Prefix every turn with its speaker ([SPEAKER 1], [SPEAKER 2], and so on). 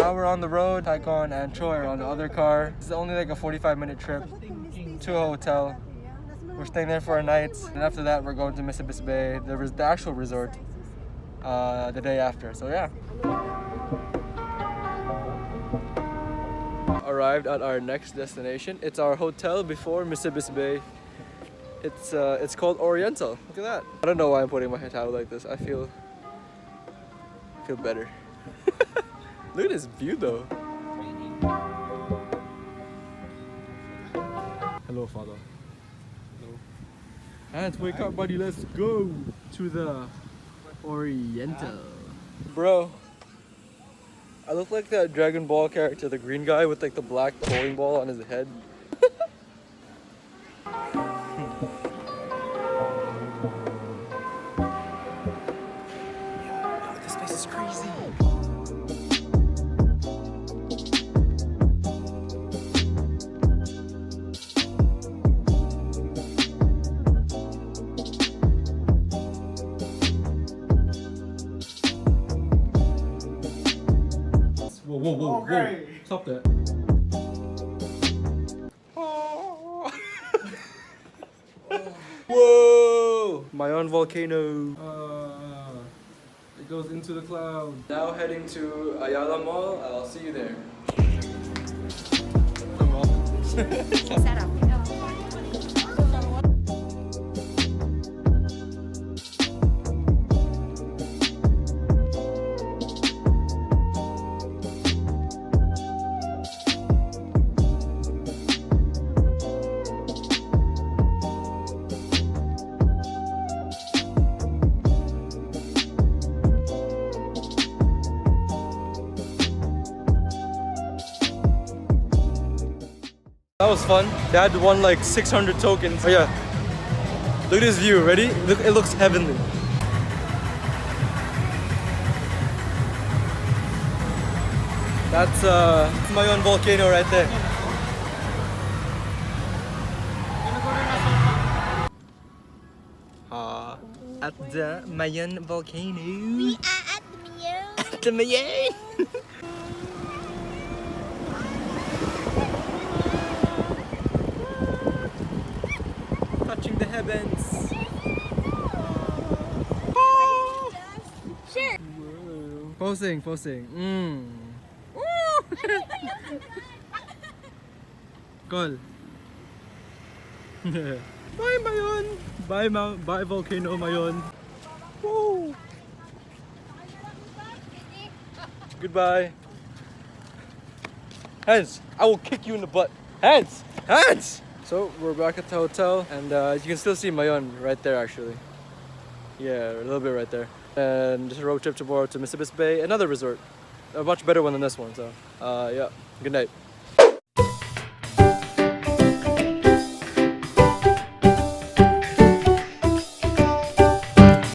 [SPEAKER 1] now we're on the road. Taikon and Troy are on the other car. This is only like a 45-minute trip to a hotel. We're staying there for a night, and after that we're going to Mississippi Bay. There was the actual resort the day after. So yeah. Arrived at our next destination. It's our hotel before Mississippi Bay. It's called Oriental. Look at that. I don't know why I'm putting my towel like this. I feel better. Look at this view though. Hello, father. Hello. And wake up, buddy. Let's go to the Oriental. Bro, I look like that Dragon Ball character, the green guy with like the black bowling ball on his head. This place is crazy. Whoa, okay. Whoa. Stop that. Oh. Whoa! Mayon Volcano. It goes into the cloud. Now heading to Ayala Mall. I'll see you there.
[SPEAKER 2] Set up.
[SPEAKER 1] That was fun. Dad won like 600 tokens. Oh yeah. Look at this view. Ready? Look, it looks heavenly. That's Mayon Volcano right there. At the Mayon Volcano.
[SPEAKER 2] We are at the Mayon.
[SPEAKER 1] At the Mayon. Touching the heavens.
[SPEAKER 2] Sure.
[SPEAKER 1] Whoa. Posing. Call. Bye Mayon. Bye Volcano Mayon. Woo. Goodbye. Hands. I will kick you in the butt. Hands. So we're back at the hotel, and you can still see Mayon right there actually. Yeah, a little bit right there. And just a road trip tomorrow to Mississippi Bay, another resort. A much better one than this one, so yeah, good night.